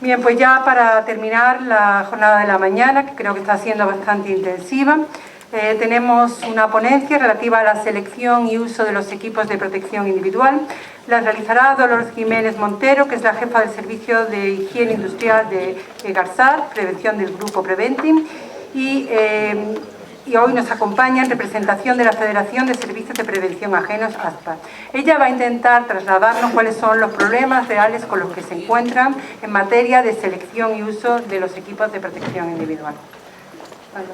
Bien, pues ya para terminar la jornada de la mañana, que creo que está siendo bastante intensiva, tenemos una ponencia relativa a la selección y uso de los equipos de protección individual. La realizará Dolores Jiménez Montero, que es la jefa del Servicio de Higiene Industrial de Garzar, prevención del grupo Preventim, y hoy nos acompaña en representación de la Federación de Servicios de Prevención Ajenos, ASPA. Ella va a intentar trasladarnos cuáles son los problemas reales con los que se encuentran en materia de selección y uso de los equipos de protección individual. Buenas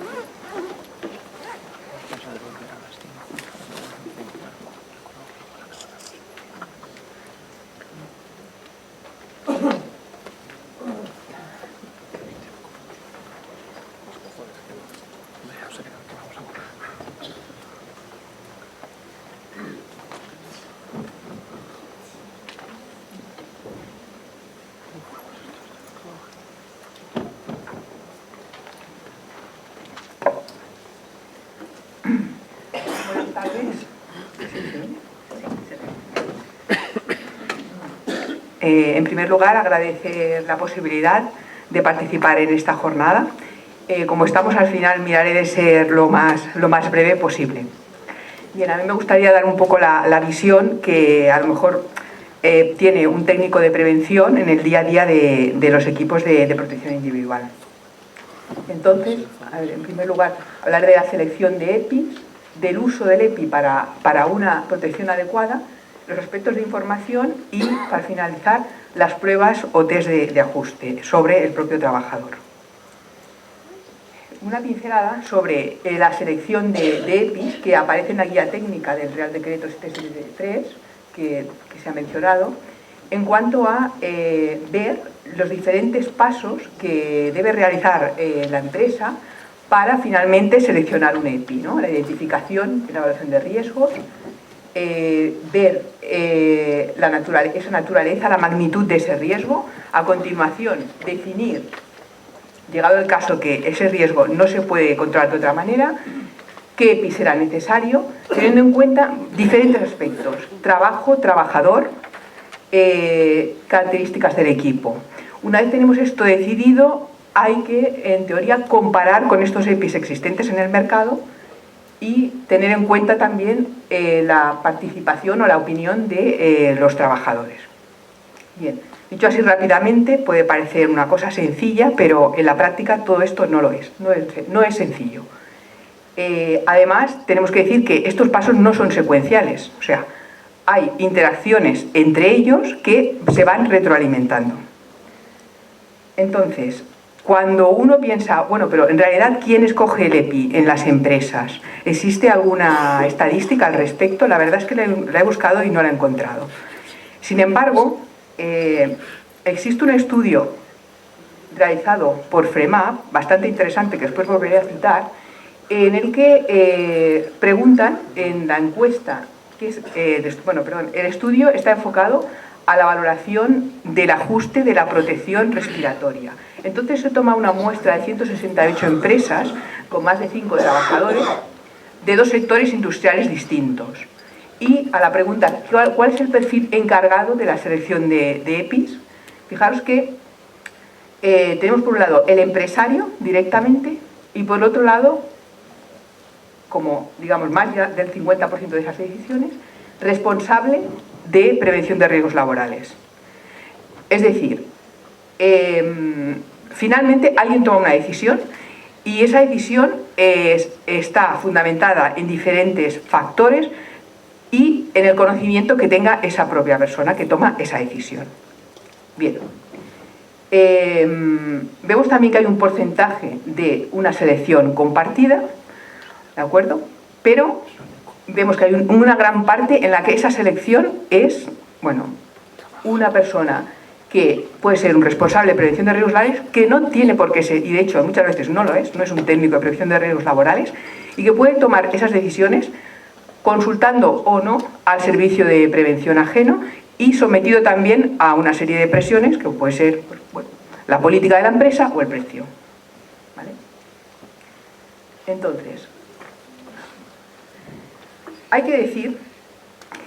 tardes. En primer lugar, agradecer la posibilidad de participar en esta jornada. Como estamos al final, miraré de ser lo más breve posible. Bien, a mí me gustaría dar un poco la visión que a lo mejor tiene un técnico de prevención en el día a día de los equipos de protección individual. Entonces, a ver, en primer lugar, hablar de la selección de EPIs, del uso del EPI para una protección adecuada, los aspectos de información y, para finalizar, las pruebas o test de ajuste sobre el propio trabajador. Una pincelada sobre la selección de EPIs que aparece en la guía técnica del Real Decreto 773 que se ha mencionado, en cuanto a ver los diferentes pasos que debe realizar la empresa para finalmente seleccionar un EPI, ¿no? La identificación y la evaluación de riesgos, ver esa naturaleza, la magnitud de ese riesgo, a continuación definir, llegado el caso que ese riesgo no se puede controlar de otra manera, qué EPI será necesario, teniendo en cuenta diferentes aspectos: trabajo, trabajador, características del equipo. Una vez tenemos esto decidido, hay que, en teoría, comparar con estos EPIs existentes en el mercado y tener en cuenta también la participación o la opinión de los trabajadores. Bien, dicho así rápidamente, puede parecer una cosa sencilla, pero en la práctica todo esto no lo es, no es sencillo. Además, tenemos que decir que estos pasos no son secuenciales, o sea, hay interacciones entre ellos que se van retroalimentando. Entonces, cuando uno piensa, bueno, pero en realidad, ¿quién escoge el EPI en las empresas? ¿Existe alguna estadística al respecto? La verdad es que la he buscado y no la he encontrado. Sin embargo, existe un estudio realizado por FREMAP, bastante interesante, que después volveré a citar, en el que preguntan en la encuesta, que es, el estudio está enfocado a la valoración del ajuste de la protección respiratoria. Entonces se toma una muestra de 168 empresas con más de 5 trabajadores de 2 sectores industriales distintos. Y a la pregunta, ¿cuál es el perfil encargado de la selección de EPIs? Fijaros que tenemos por un lado el empresario directamente y por otro lado, como digamos más del 50% de esas decisiones, responsable de prevención de riesgos laborales. Es decir, finalmente alguien toma una decisión y esa decisión está fundamentada en diferentes factores y en el conocimiento que tenga esa propia persona que toma esa decisión. Bien. Vemos también que hay un porcentaje de una selección compartida, ¿de acuerdo? Pero vemos que hay una gran parte en la que esa selección es, bueno, una persona que puede ser un responsable de prevención de riesgos laborales, que no tiene por qué ser, y de hecho muchas veces no lo es, no es un técnico de prevención de riesgos laborales, y que puede tomar esas decisiones consultando o no al servicio de prevención ajeno y sometido también a una serie de presiones que puede ser, pues, bueno, la política de la empresa o el precio. ¿Vale? Entonces, hay que decir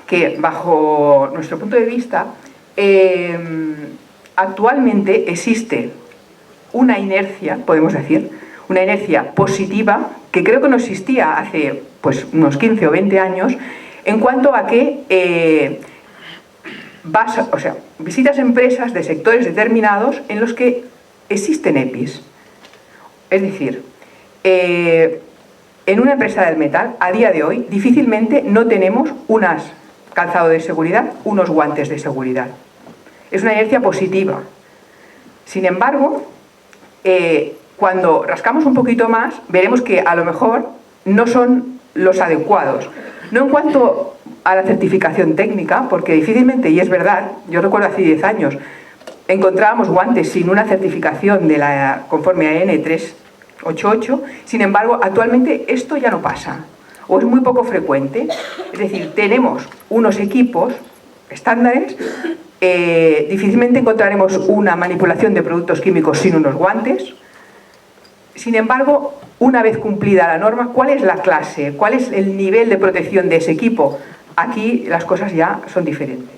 que bajo nuestro punto de vista actualmente existe una inercia, podemos decir, una inercia positiva que creo que no existía hace pues, unos 15 o 20 años en cuanto a que visitas empresas de sectores determinados en los que existen EPIs. Es decir, en una empresa del metal, a día de hoy, difícilmente no tenemos unas calzado de seguridad, unos guantes de seguridad. Es una inercia positiva. Sin embargo, cuando rascamos un poquito más, veremos que a lo mejor no son los adecuados. No en cuanto a la certificación técnica, porque difícilmente, y es verdad, yo recuerdo hace 10 años, encontrábamos guantes sin una certificación conforme a N388, sin embargo, actualmente esto ya no pasa, o es muy poco frecuente. Es decir, tenemos unos equipos estándares, difícilmente encontraremos una manipulación de productos químicos sin unos guantes. Sin embargo, una vez cumplida la norma, ¿cuál es la clase? ¿Cuál es el nivel de protección de ese equipo? Aquí las cosas ya son diferentes.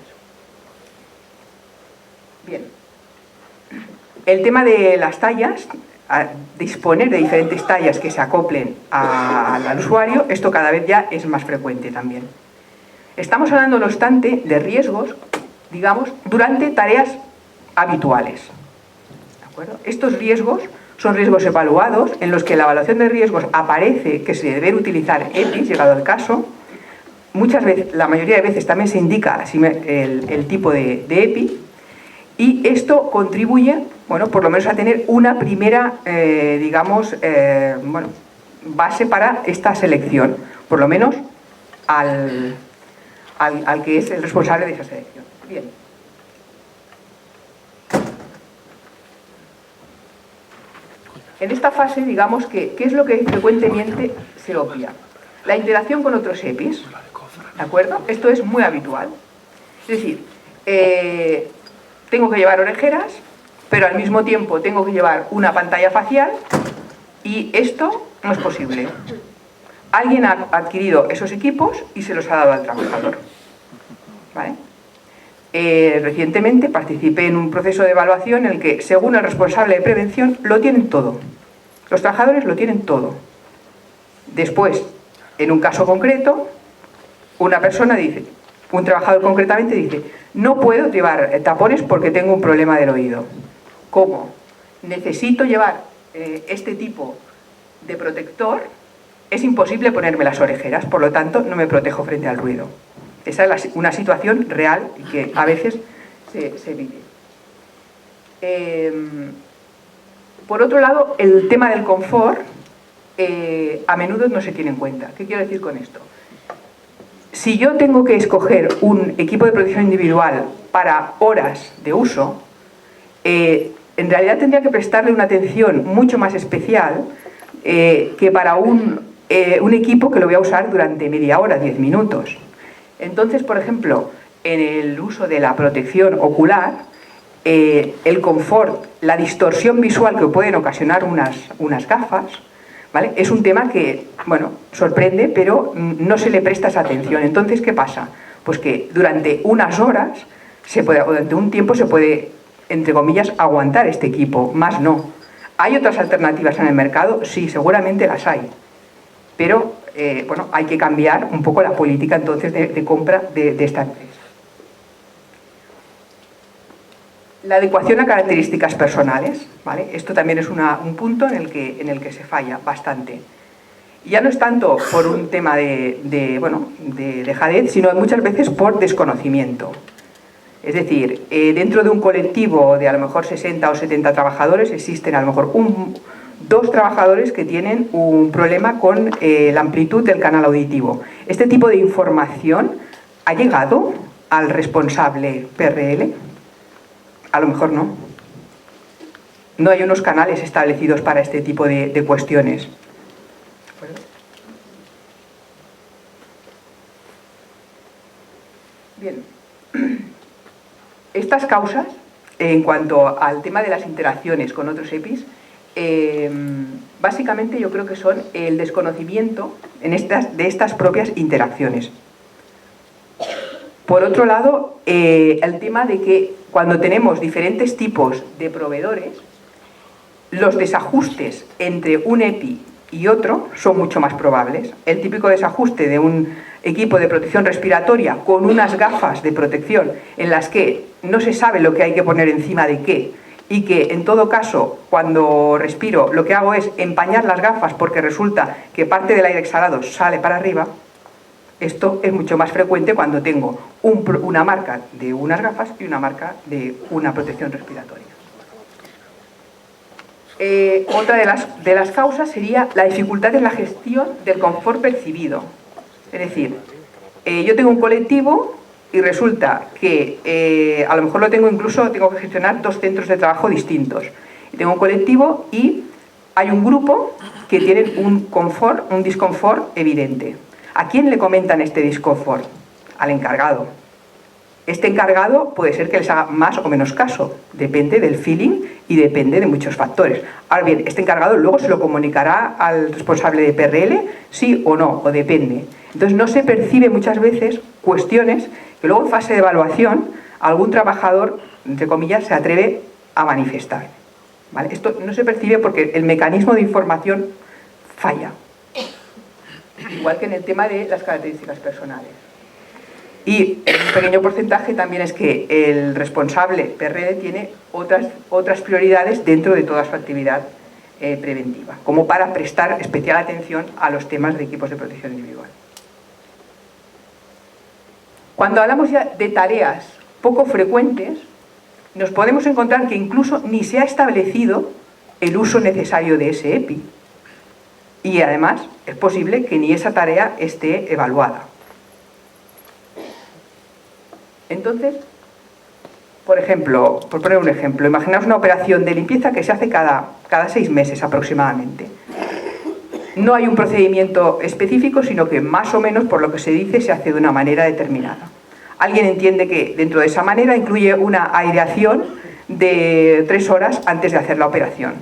Bien. El tema de las tallas, disponer de diferentes tallas que se acoplen al usuario, esto cada vez ya es más frecuente también. Estamos hablando, no obstante, de riesgos, digamos, durante tareas habituales. ¿De acuerdo? Estos riesgos son riesgos evaluados, en los que en la evaluación de riesgos aparece que se deben utilizar EPIs, llegado el caso. Muchas veces, la mayoría de veces también se indica el tipo de EPI, y esto contribuye, bueno, por lo menos a tener una primera, base para esta selección, por lo menos al que es el responsable de esa selección. Bien. En esta fase, digamos que, ¿qué es lo que frecuentemente se obvia? La interacción con otros EPIs, ¿de acuerdo? Esto es muy habitual. Es decir, tengo que llevar orejeras, pero al mismo tiempo tengo que llevar una pantalla facial, y esto no es posible. Alguien ha adquirido esos equipos y se los ha dado al trabajador. ¿Vale? Recientemente participé en un proceso de evaluación en el que, según el responsable de prevención, lo tienen todo. Los trabajadores lo tienen todo. Después, en un caso concreto, una persona dice, un trabajador concretamente dice, no puedo llevar tapones porque tengo un problema del oído. ¿Cómo? Necesito llevar este tipo de protector, es imposible ponerme las orejeras, por lo tanto no me protejo frente al ruido. Esa es una situación real y que a veces se vive. Por otro lado, el tema del confort a menudo no se tiene en cuenta. ¿Qué quiero decir con esto? Si yo tengo que escoger un equipo de protección individual para horas de uso, en realidad tendría que prestarle una atención mucho más especial que para un equipo que lo voy a usar durante media hora, 10 minutos. Entonces, por ejemplo, en el uso de la protección ocular, el confort, la distorsión visual que pueden ocasionar unas gafas, ¿vale? Es un tema que, bueno, sorprende, pero no se le presta esa atención. Entonces, ¿qué pasa? Pues que durante unas horas, o durante un tiempo, se puede, entre comillas, aguantar este equipo, más no. ¿Hay otras alternativas en el mercado? Sí, seguramente las hay. Pero, bueno, hay que cambiar un poco la política entonces de compra de esta empresa. La adecuación a características personales, ¿vale? Esto también es un punto en el que se falla bastante. Y ya no es tanto por un tema de dejadez, sino muchas veces por desconocimiento. Es decir, dentro de un colectivo de a lo mejor 60 o 70 trabajadores, existen a lo mejor dos trabajadores que tienen un problema con la amplitud del canal auditivo. Este tipo de información ha llegado al responsable PRL. A lo mejor no. No hay unos canales establecidos para este tipo de cuestiones. Bien. Estas causas, en cuanto al tema de las interacciones con otros EPIs, básicamente yo creo que son el desconocimiento de estas propias interacciones. Por otro lado, el tema de que cuando tenemos diferentes tipos de proveedores, los desajustes entre un EPI y otro son mucho más probables. El típico desajuste de un equipo de protección respiratoria con unas gafas de protección en las que no se sabe lo que hay que poner encima de qué, y que en todo caso cuando respiro lo que hago es empañar las gafas porque resulta que parte del aire exhalado sale para arriba. Esto es mucho más frecuente cuando tengo una marca de unas gafas y una marca de una protección respiratoria. Otra de las causas sería la dificultad en la gestión del confort percibido. Es decir, yo tengo un colectivo y resulta que a lo mejor tengo que gestionar 2 centros de trabajo distintos. Y tengo un colectivo y hay un grupo que tienen un disconfort evidente. ¿A quién le comentan este disconfort? Al encargado. Este encargado puede ser que les haga más o menos caso, depende del feeling y depende de muchos factores. Ahora bien, este encargado luego se lo comunicará al responsable de PRL, sí o no, o depende. Entonces no se percibe muchas veces cuestiones que luego en fase de evaluación algún trabajador, entre comillas, se atreve a manifestar. ¿Vale? Esto no se percibe porque el mecanismo de información falla. Igual que en el tema de las características personales. Y un pequeño porcentaje también es que el responsable PRL tiene otras prioridades dentro de toda su actividad preventiva, como para prestar especial atención a los temas de equipos de protección individual. Cuando hablamos ya de tareas poco frecuentes, nos podemos encontrar que incluso ni se ha establecido el uso necesario de ese EPI. Y además es posible que ni esa tarea esté evaluada. Entonces, por ejemplo, por poner un ejemplo, imaginaos una operación de limpieza que se hace cada 6 meses aproximadamente. No hay un procedimiento específico, sino que más o menos, por lo que se dice, se hace de una manera determinada. Alguien entiende que dentro de esa manera incluye una aireación de 3 horas antes de hacer la operación.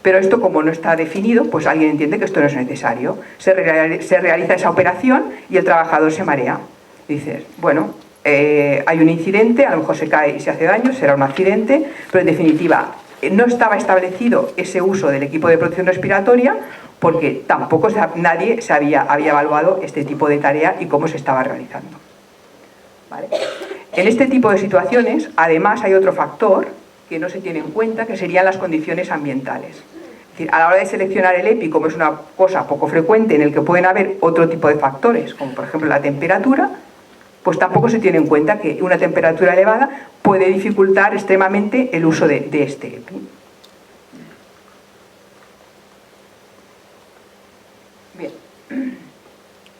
Pero esto, como no está definido, pues alguien entiende que esto no es necesario. Se realiza esa operación y el trabajador se marea. Dices, bueno, hay un incidente, a lo mejor se cae y se hace daño, será un accidente, pero en definitiva no estaba establecido ese uso del equipo de protección respiratoria porque tampoco nadie había evaluado este tipo de tarea y cómo se estaba realizando. ¿Vale? En este tipo de situaciones, además, hay otro factor que no se tiene en cuenta, que serían las condiciones ambientales. Es decir, a la hora de seleccionar el EPI, como es una cosa poco frecuente en el que pueden haber otro tipo de factores, como por ejemplo la temperatura, pues tampoco se tiene en cuenta que una temperatura elevada puede dificultar extremadamente el uso de este EPI. Bien,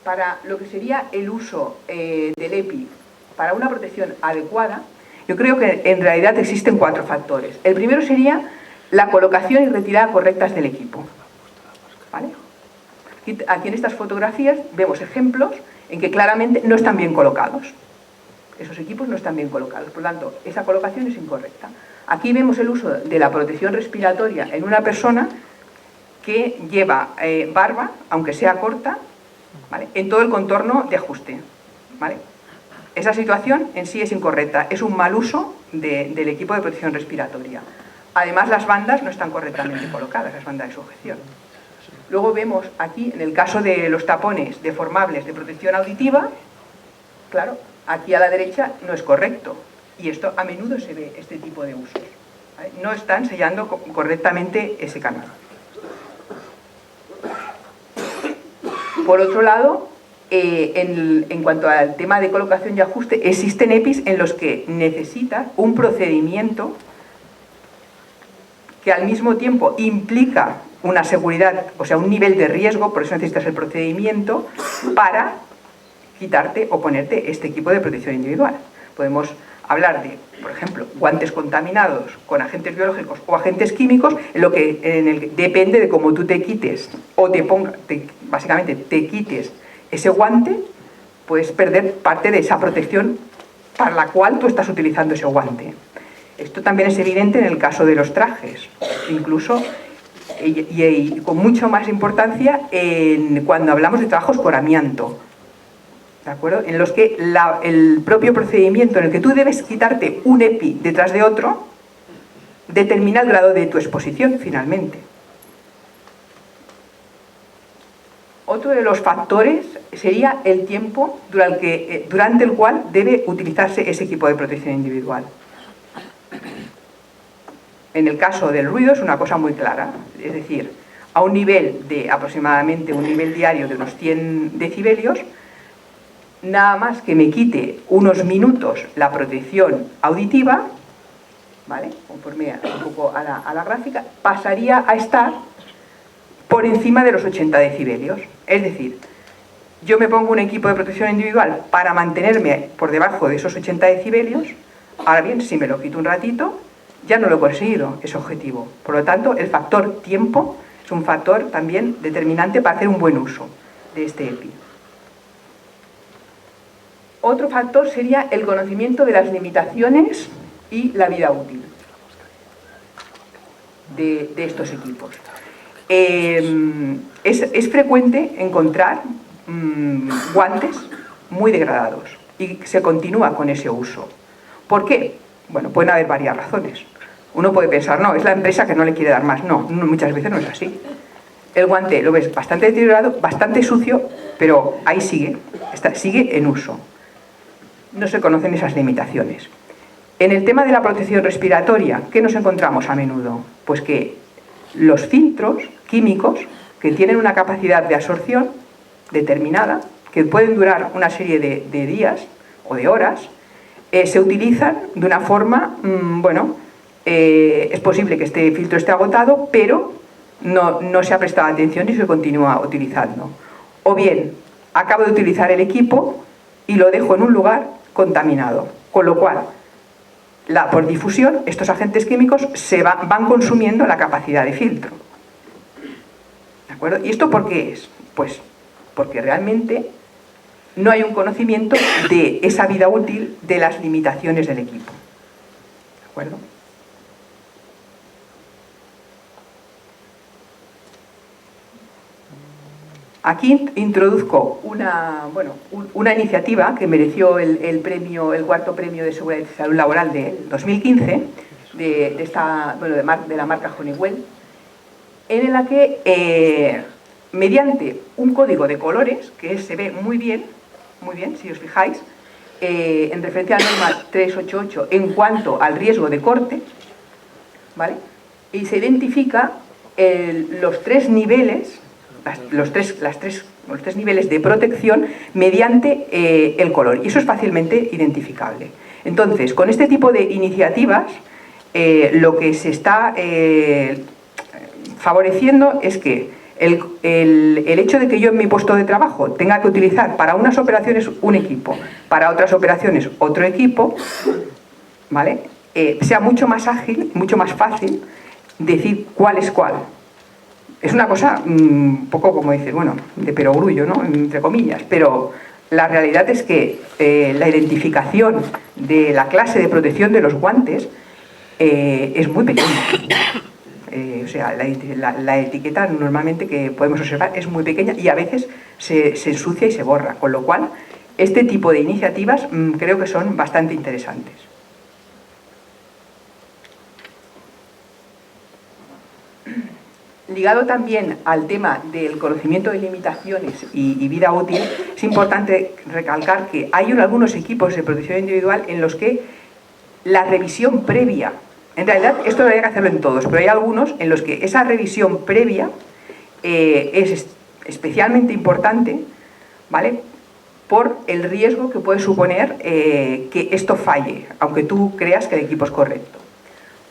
para lo que sería el uso del EPI para una protección adecuada, yo creo que en realidad existen 4 factores. El primero sería la colocación y retirada correctas del equipo. ¿Vale? Aquí en estas fotografías vemos ejemplos en que claramente no están bien colocados. Esos equipos no están bien colocados, por lo tanto, esa colocación es incorrecta. Aquí vemos el uso de la protección respiratoria en una persona que lleva barba, aunque sea corta, ¿vale?, en todo el contorno de ajuste. ¿Vale? Esa situación en sí es incorrecta, es un mal uso del equipo de protección respiratoria. Además, las bandas no están correctamente colocadas, las bandas de sujeción. Luego vemos aquí, en el caso de los tapones deformables de protección auditiva, claro, aquí a la derecha no es correcto. Y esto a menudo se ve, este tipo de usos. ¿Vale? No están sellando correctamente ese canal. Por otro lado, en cuanto al tema de colocación y ajuste, existen EPIs en los que necesitas un procedimiento que al mismo tiempo implica una seguridad, o sea, un nivel de riesgo, por eso necesitas el procedimiento para quitarte o ponerte este equipo de protección individual. Podemos hablar de, por ejemplo, guantes contaminados con agentes biológicos o agentes químicos, en el que depende de cómo tú te quites o básicamente te quites ese guante, puedes perder parte de esa protección para la cual tú estás utilizando ese guante. Esto también es evidente en el caso de los trajes, incluso y con mucho más importancia cuando hablamos de trabajos con amianto. ¿de acuerdo? En los que el propio procedimiento en el que tú debes quitarte un EPI detrás de otro determina el grado de tu exposición finalmente. Otro de los factores sería el tiempo durante el cual debe utilizarse ese equipo de protección individual. En el caso del ruido es una cosa muy clara, es decir, a un nivel de aproximadamente un nivel diario de unos 100 decibelios, nada más que me quite unos minutos la protección auditiva, ¿vale? Conforme un poco a la gráfica, pasaría a estar por encima de los 80 decibelios. Es decir, yo me pongo un equipo de protección individual para mantenerme por debajo de esos 80 decibelios, ahora bien, si me lo quito un ratito, ya no lo he conseguido, ese objetivo. Por lo tanto, el factor tiempo es un factor también determinante para hacer un buen uso de este EPI. Otro factor sería el conocimiento de las limitaciones y la vida útil de estos equipos. Es frecuente encontrar guantes muy degradados y se continúa con ese uso. ¿Por qué? Bueno, pueden haber varias razones. Uno puede pensar, no, es la empresa que no le quiere dar más. No, muchas veces no es así. El guante lo ves bastante deteriorado, bastante sucio, pero ahí sigue en uso. No se conocen esas limitaciones. En el tema de la protección respiratoria, ¿qué nos encontramos a menudo? Pues que los filtros químicos, que tienen una capacidad de absorción determinada, que pueden durar una serie de días o de horas, se utilizan de una forma, es posible que este filtro esté agotado, pero no se ha prestado atención y se continúa utilizando. O bien, acabo de utilizar el equipo y lo dejo en un lugar contaminado, con lo cual, por difusión, estos agentes químicos van consumiendo la capacidad de filtro. ¿De acuerdo? ¿Y esto por qué es? Pues porque realmente no hay un conocimiento de esa vida útil, de las limitaciones del equipo. ¿De acuerdo? Aquí introduzco una iniciativa que mereció el cuarto premio de seguridad y salud laboral del 2015 de la marca Honeywell, en la que mediante un código de colores que se ve muy bien, si os fijáis, en referencia a la norma 388 en cuanto al riesgo de corte, ¿vale? Y se identifica los tres niveles, los tres niveles de protección mediante el color, y eso es fácilmente identificable. Entonces, con este tipo de iniciativas, lo que se está favoreciendo es que el hecho de que yo en mi puesto de trabajo tenga que utilizar para unas operaciones un equipo, para otras operaciones otro equipo, ¿vale? Sea mucho más ágil, mucho más fácil decir cuál es cuál. Es una cosa un poco como dice, de perogrullo, ¿no? Entre comillas, pero la realidad es que la identificación de la clase de protección de los guantes es muy pequeña. O sea, la etiqueta normalmente que podemos observar es muy pequeña y a veces se ensucia y se borra, con lo cual este tipo de iniciativas creo que son bastante interesantes. Ligado también al tema del conocimiento de limitaciones y vida útil, es importante recalcar que hay algunos equipos de protección individual en los que la revisión previa, en realidad esto habría que hacerlo en todos, pero hay algunos en los que esa revisión previa es especialmente importante, ¿vale? Por el riesgo que puede suponer que esto falle, aunque tú creas que el equipo es correcto.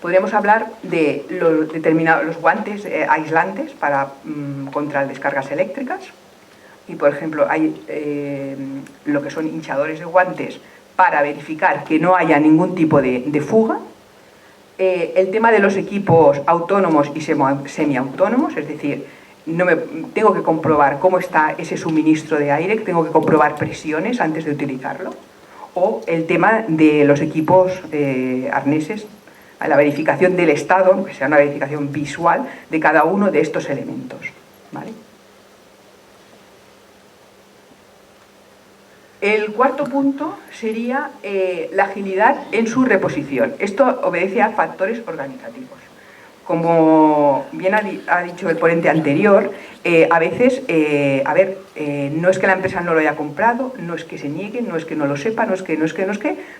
Podríamos hablar de los guantes aislantes contra descargas eléctricas. Y, por ejemplo, hay lo que son hinchadores de guantes para verificar que no haya ningún tipo de fuga. El tema de los equipos autónomos y semiautónomos, es decir, tengo que comprobar cómo está ese suministro de aire, tengo que comprobar presiones antes de utilizarlo. O el tema de los equipos arneses, a la verificación del estado, aunque sea una verificación visual de cada uno de estos elementos, ¿vale? cuarto punto sería la agilidad en su reposición. Esto obedece a factores organizativos. Como bien ha dicho el ponente anterior, a veces, no es que la empresa no lo haya comprado, no es que se niegue, no es que no lo sepa, no es que,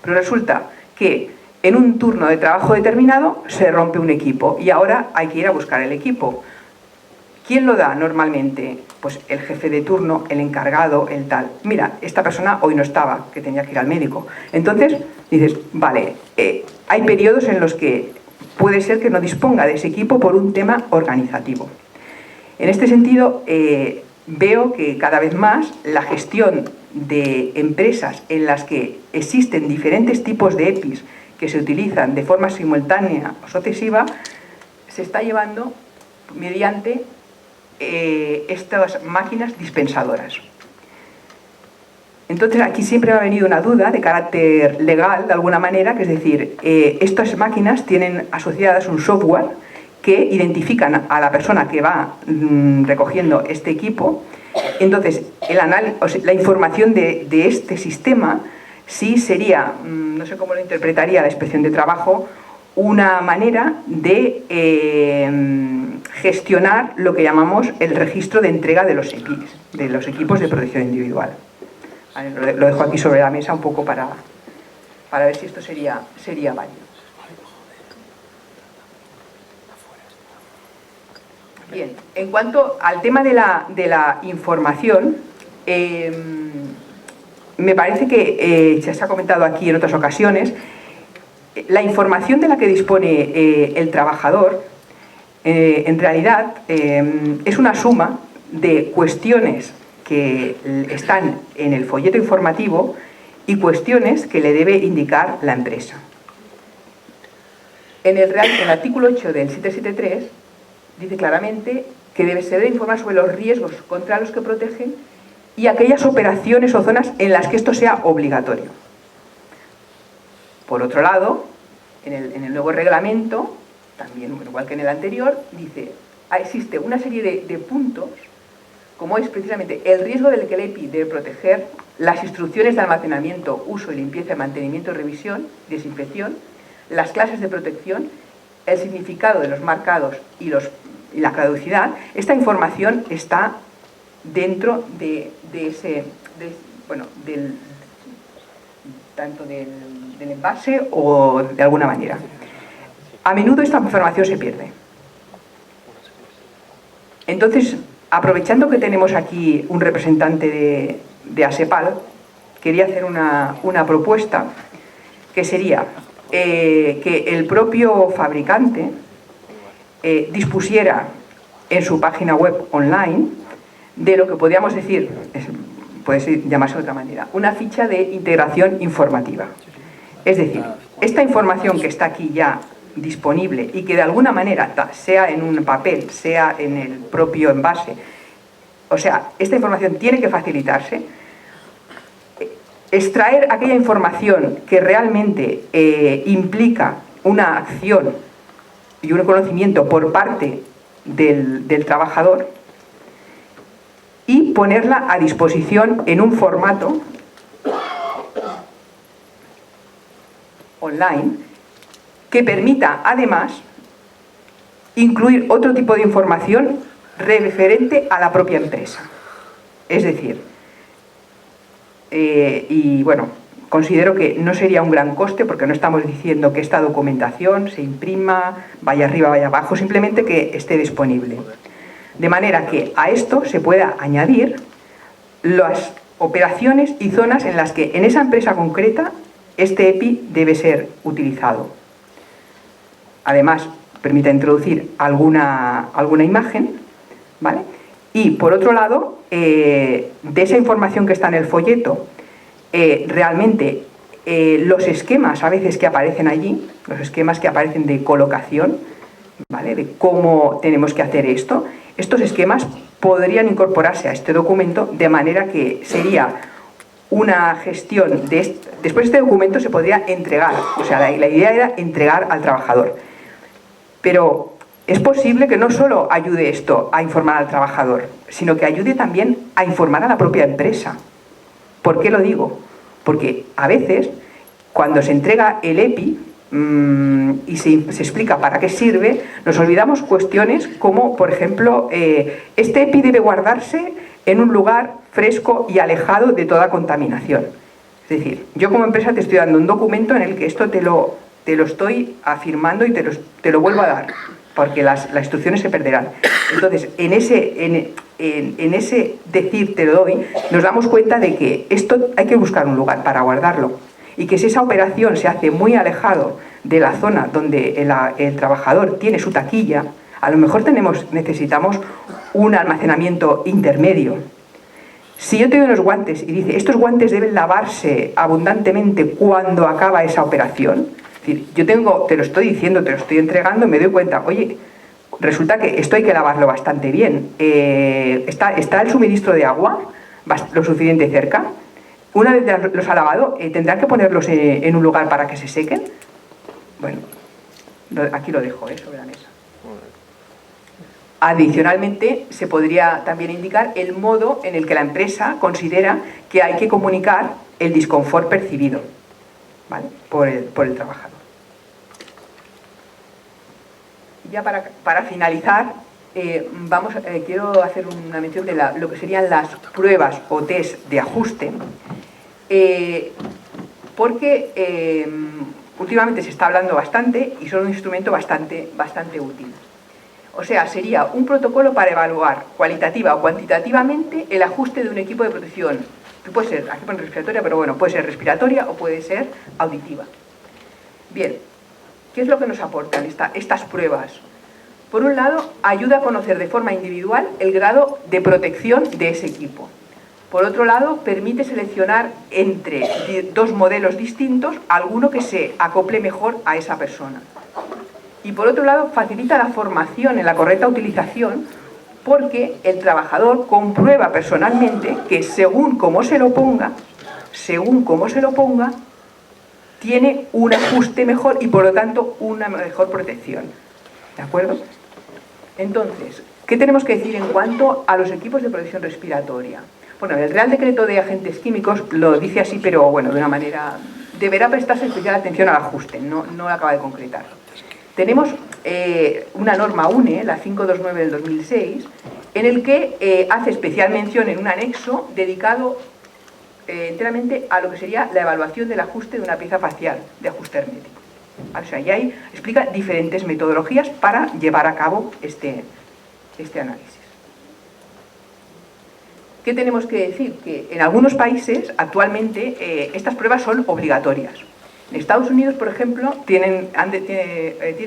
pero resulta que en un turno de trabajo determinado se rompe un equipo y ahora hay que ir a buscar el equipo. ¿Quién lo da normalmente? Pues el jefe de turno, el encargado, el tal. Mira, esta persona hoy no estaba, que tenía que ir al médico. Entonces dices, vale, hay periodos en los que puede ser que no disponga de ese equipo por un tema organizativo. En este sentido, veo que cada vez más la gestión de empresas en las que existen diferentes tipos de EPIs que se utilizan de forma simultánea o sucesiva se está llevando mediante estas máquinas dispensadoras. Entonces aquí siempre me ha venido una duda de carácter legal, de alguna manera, que es decir, estas máquinas tienen asociadas un software que identifican a la persona que va recogiendo este equipo. Entonces, la información de este sistema sí sería, no sé cómo lo interpretaría la inspección de trabajo, una manera de gestionar lo que llamamos el registro de entrega de los EPIs, de los equipos de protección individual. Vale, lo dejo aquí sobre la mesa un poco para ver si esto sería válido. Bien, en cuanto al tema de la información, me parece que se ha comentado aquí en otras ocasiones, la información de la que dispone el trabajador, en realidad, es una suma de cuestiones que están en el folleto informativo y cuestiones que le debe indicar la empresa. En el artículo 8 del 773 dice claramente que se debe informar sobre los riesgos contra los que protegen y aquellas operaciones o zonas en las que esto sea obligatorio. Por otro lado, en el nuevo reglamento, también igual que en el anterior, dice existe una serie de puntos, como es precisamente el riesgo del que el EPI debe proteger, las instrucciones de almacenamiento, uso y limpieza, mantenimiento, revisión, desinfección, las clases de protección, el significado de los marcados y la caducidad. Esta información está dentro tanto del envase o de alguna manera. A menudo esta información se pierde. Entonces, aprovechando que tenemos aquí un representante de ASEPAL, quería hacer una propuesta que sería que el propio fabricante dispusiera en su página web online de lo que podríamos decir, puede llamarse de otra manera, una ficha de integración informativa. Es decir, esta información que está aquí ya disponible y que de alguna manera, sea en un papel, sea en el propio envase, o sea, esta información tiene que facilitarse, extraer aquella información que realmente implica una acción y un conocimiento por parte del trabajador y ponerla a disposición en un formato online que permita además incluir otro tipo de información referente a la propia empresa. Es decir, y bueno, considero que no sería un gran coste porque no estamos diciendo que esta documentación se imprima, vaya arriba, vaya abajo, simplemente que esté disponible. De manera que a esto se pueda añadir las operaciones y zonas en las que en esa empresa concreta este EPI debe ser utilizado. Además, permite introducir alguna imagen, ¿vale? Y por otro lado, de esa información que está en el folleto, realmente los esquemas a veces que aparecen allí, los esquemas que aparecen de colocación, ¿vale? De cómo tenemos que hacer esto, estos esquemas podrían incorporarse a este documento de manera que sería una gestión después este documento se podría entregar, o sea, la idea era entregar al trabajador. Pero es posible que no solo ayude esto a informar al trabajador, sino que ayude también a informar a la propia empresa. ¿Por qué lo digo? Porque a veces, cuando se entrega el EPI y se explica para qué sirve, nos olvidamos cuestiones como, por ejemplo, este EPI debe guardarse en un lugar fresco y alejado de toda contaminación. Es decir, yo como empresa te estoy dando un documento en el que esto te lo estoy afirmando y te lo vuelvo a dar, porque las instrucciones se perderán. Entonces, en ese decir te lo doy, nos damos cuenta de que esto hay que buscar un lugar para guardarlo. Y que si esa operación se hace muy alejado de la zona donde el trabajador tiene su taquilla, a lo mejor necesitamos un almacenamiento intermedio. Si yo te doy unos guantes y dice, estos guantes deben lavarse abundantemente cuando acaba esa operación, es decir, yo te lo estoy diciendo, te lo estoy entregando y me doy cuenta, oye, resulta que esto hay que lavarlo bastante bien. ¿Está el suministro de agua lo suficiente cerca? Una vez los ha lavado, ¿tendrá que ponerlos en un lugar para que se sequen? Bueno, aquí lo dejo sobre la mesa. Adicionalmente, se podría también indicar el modo en el que la empresa considera que hay que comunicar el disconfort percibido, ¿vale?, por el trabajador. Ya para finalizar, quiero hacer una mención de lo que serían las pruebas o test de ajuste, porque últimamente se está hablando bastante y son un instrumento bastante útil. O sea, sería un protocolo para evaluar cualitativa o cuantitativamente el ajuste de un equipo de protección, que puede ser, aquí pone respiratoria, pero bueno, puede ser respiratoria o puede ser auditiva. Bien, ¿qué es lo que nos aportan estas pruebas? Por un lado, ayuda a conocer de forma individual el grado de protección de ese equipo. Por otro lado, permite seleccionar entre dos modelos distintos alguno que se acople mejor a esa persona. Y por otro lado, facilita la formación en la correcta utilización porque el trabajador comprueba personalmente que según cómo se lo ponga, tiene un ajuste mejor y por lo tanto una mejor protección. ¿De acuerdo? Entonces, ¿qué tenemos que decir en cuanto a los equipos de protección respiratoria? Bueno, el Real Decreto de Agentes Químicos lo dice así, pero bueno, de una manera... Deberá prestarse especial atención al ajuste, no lo acaba de concretar. Tenemos una norma UNE, la 529 del 2006, en el que hace especial mención en un anexo dedicado enteramente a lo que sería la evaluación del ajuste de una pieza facial de ajuste hermético. O sea, y ahí explica diferentes metodologías para llevar a cabo este análisis. ¿Qué tenemos que decir? Que en algunos países actualmente estas pruebas son obligatorias. En Estados Unidos, por ejemplo, tienen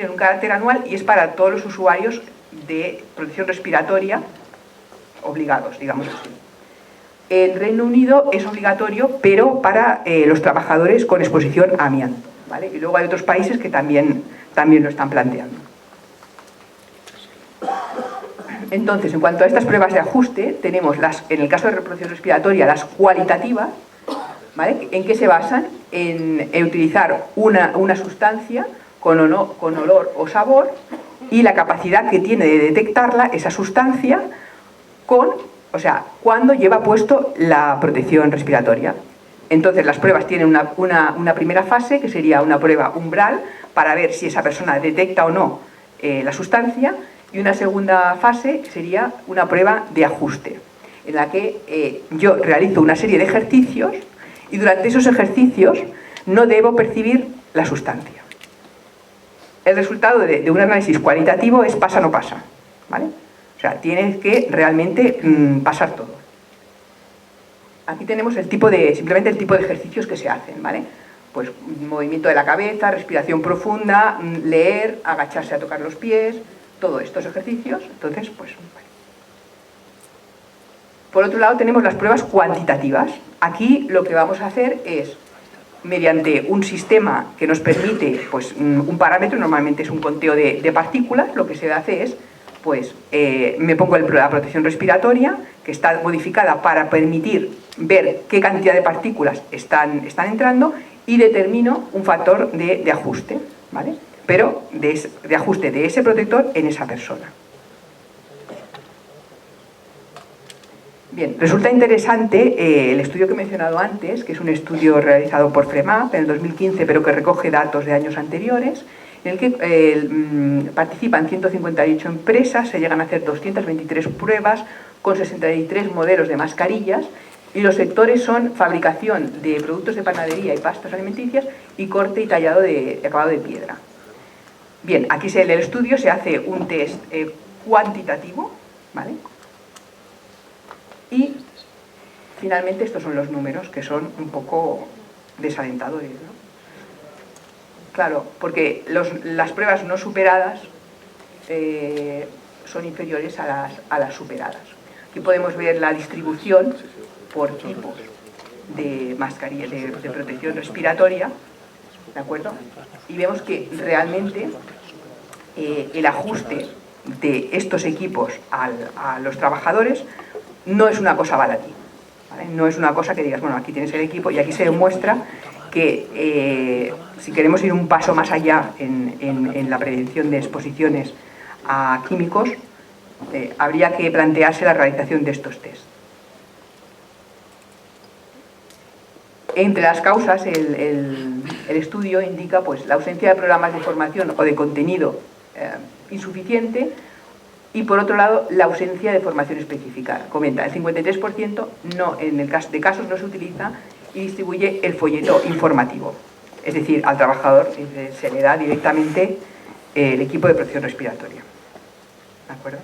un carácter anual y es para todos los usuarios de protección respiratoria obligados, digamos así. En Reino Unido es obligatorio, pero para los trabajadores con exposición a amianto, ¿vale? Y luego hay otros países que también lo están planteando. Entonces, en cuanto a estas pruebas de ajuste, tenemos en el caso de protección respiratoria, las cualitativas, ¿vale? ¿En qué se basan? En utilizar una sustancia con olor o sabor y la capacidad que tiene de detectarla, esa sustancia, cuando lleva puesto la protección respiratoria. Entonces las pruebas tienen una primera fase, que sería una prueba umbral, para ver si esa persona detecta o no la sustancia, y una segunda fase sería una prueba de ajuste, en la que yo realizo una serie de ejercicios y durante esos ejercicios no debo percibir la sustancia. El resultado de un análisis cualitativo es pasa o no pasa, ¿vale? O sea, tienes que realmente pasar todo. Aquí tenemos simplemente el tipo de ejercicios que se hacen, ¿vale? Pues movimiento de la cabeza, respiración profunda, leer, agacharse a tocar los pies, todos estos ejercicios. Entonces, pues... Vale. Por otro lado, tenemos las pruebas cuantitativas. Aquí lo que vamos a hacer es, mediante un sistema que nos permite, pues, un parámetro, normalmente es un conteo de partículas, lo que se hace es, pues, me pongo la protección respiratoria, que está modificada para permitir ver qué cantidad de partículas están entrando, y determino un factor de ajuste, ¿vale? Pero de ajuste de ese protector en esa persona. Bien, resulta interesante el estudio que he mencionado antes, que es un estudio realizado por FREMAP en el 2015, pero que recoge datos de años anteriores, en el que participan 158 empresas, se llegan a hacer 223 pruebas con 63 modelos de mascarillas, y los sectores son fabricación de productos de panadería y pastas alimenticias y corte y tallado de acabado de piedra. Bien, aquí en el estudio se hace un test cuantitativo, ¿vale? Y finalmente estos son los números, que son un poco desalentadores, ¿no? Claro, porque las pruebas no superadas son inferiores a las superadas. Aquí podemos ver la distribución por tipos de mascarilla de protección respiratoria, ¿de acuerdo? Y vemos que realmente el ajuste de estos equipos a los trabajadores no es una cosa baladí, ¿vale? No es una cosa que digas, bueno, aquí tienes el equipo, y aquí se demuestra que si queremos ir un paso más allá en la prevención de exposiciones a químicos, habría que plantearse la realización de estos test. Entre las causas, el estudio indica pues, la ausencia de programas de formación o de contenido insuficiente, y por otro lado la ausencia de formación específica. Comenta, el 53% en el caso de casos no se utiliza y distribuye el folleto informativo, es decir, al trabajador se le da directamente el equipo de protección respiratoria. ¿De acuerdo?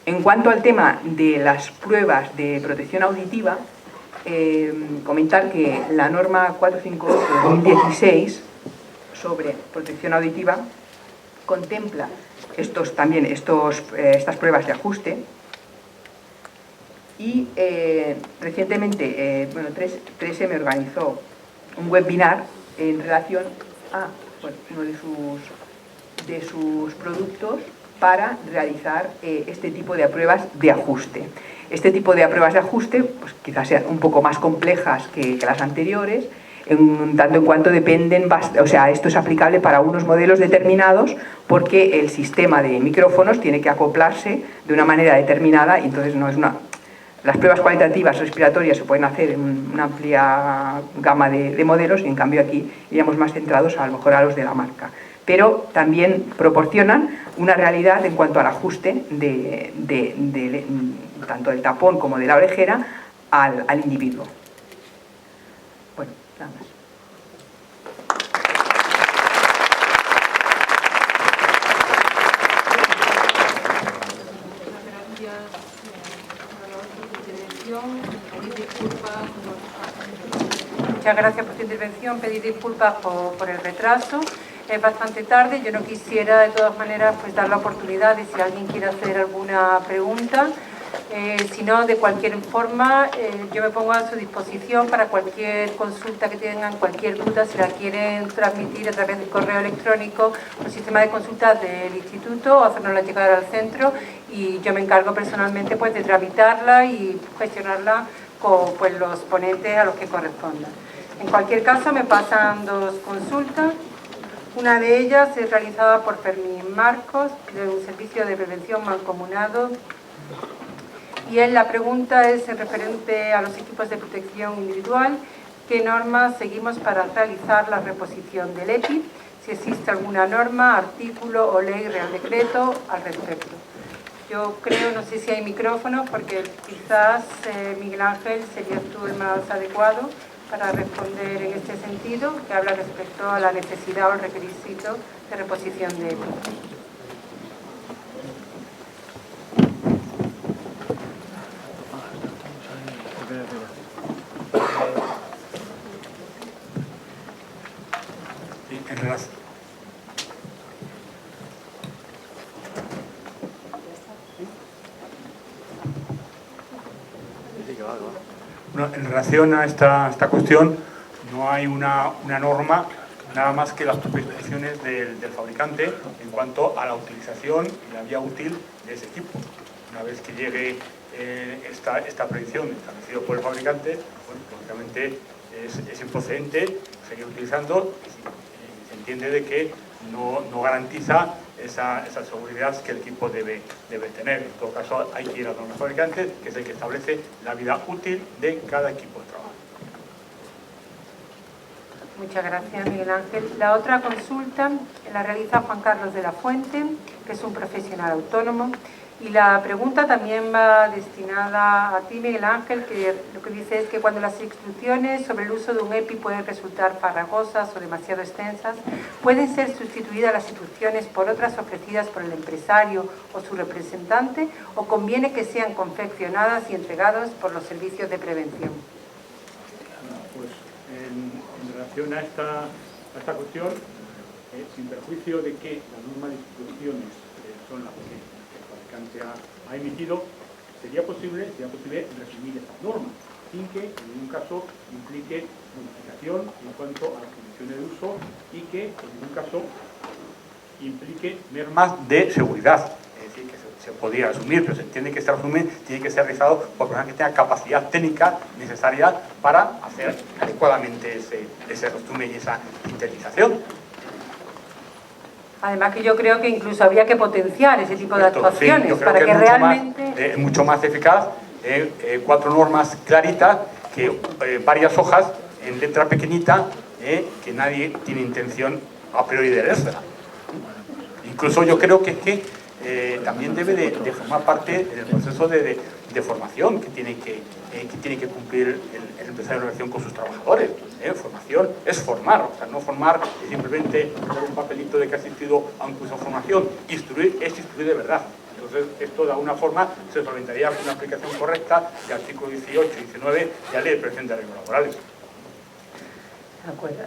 En cuanto al tema de las pruebas de protección auditiva, comentar que la norma 458/2016 sobre protección auditiva contempla estas pruebas de ajuste, y recientemente 3M organizó un webinar en relación a uno de sus productos para realizar este tipo de pruebas de ajuste. Este tipo de pruebas de ajuste pues, quizás sean un poco más complejas que las anteriores, tanto en cuanto dependen, o sea, esto es aplicable para unos modelos determinados porque el sistema de micrófonos tiene que acoplarse de una manera determinada, y entonces no es las pruebas cualitativas respiratorias se pueden hacer en una amplia gama de modelos, y en cambio aquí iríamos más centrados a lo mejor a los de la marca. Pero también proporcionan una realidad en cuanto al ajuste tanto del tapón como de la orejera al individuo. Bueno, nada más. Muchas gracias por tu intervención. Pedir disculpas por el retraso. Es bastante tarde. Yo no quisiera, de todas maneras, pues dar la oportunidad de si alguien quiere hacer alguna pregunta. Si no, de cualquier forma, yo me pongo a su disposición para cualquier consulta que tengan, cualquier duda, si la quieren transmitir a través del correo electrónico o sistema de consultas del instituto, o hacernosla llegar al centro, y yo me encargo personalmente pues de tramitarla y gestionarla con pues, los ponentes a los que correspondan. En cualquier caso, me pasan dos consultas. Una de ellas es realizada por Fermín Marcos, de un servicio de prevención mancomunado, y la pregunta es en referente a los equipos de protección individual. ¿Qué normas seguimos para realizar la reposición del EPI? Si existe alguna norma, artículo o ley, real decreto al respecto. Yo creo, no sé si hay micrófonos, porque quizás Miguel Ángel serías tú el más adecuado para responder en este sentido, que habla respecto a la necesidad o el requisito de reposición de EPI. Bueno, en relación a esta cuestión, no hay una norma, nada más que las prescripciones del fabricante en cuanto a la utilización y la vía útil de ese equipo. Una vez que llegue esta predicción establecida por el fabricante, bueno, lógicamente es improcedente seguir utilizando, y se entiende de que no garantiza esa seguridad que el equipo debe tener. En todo caso, hay que ir a los fabricantes, que es el que establece la vida útil de cada equipo de trabajo. Muchas gracias, Miguel Ángel. La otra consulta la realiza Juan Carlos de la Fuente, que es un profesional autónomo. Y la pregunta también va destinada a ti, Miguel Ángel, que lo que dice es que cuando las instrucciones sobre el uso de un EPI pueden resultar farragosas o demasiado extensas, ¿pueden ser sustituidas las instrucciones por otras ofrecidas por el empresario o su representante, o conviene que sean confeccionadas y entregadas por los servicios de prevención? Pues en relación a esta cuestión, sin perjuicio de que las normas de instrucciones son las que ha emitido, sería posible resumir estas normas sin que en ningún caso implique modificación en cuanto a las condiciones de uso y que en ningún caso implique mermas de seguridad. Es decir, que se podría asumir, pero se entiende que este resumen tiene que ser realizado por personas que tengan capacidad técnica necesaria para hacer adecuadamente ese resumen y esa sintetización. Además que yo creo que incluso habría que potenciar ese tipo de actuaciones, sí, para que realmente... Es mucho más eficaz 4 normas claritas que varias hojas en letra pequeñita que nadie tiene intención a priori de leerla. Incluso yo creo que también debe de formar parte del proceso de formación que tiene que cumplir el empresario en relación con sus trabajadores. Formación es formar, o sea, no formar es simplemente dar un papelito de que ha asistido a un curso de formación. Instruir es instruir de verdad. Entonces, esto de alguna forma se solventaría con una aplicación correcta del artículo 18 y 19 de la Ley de Prevención de Riesgos Laborales. De acuerdo.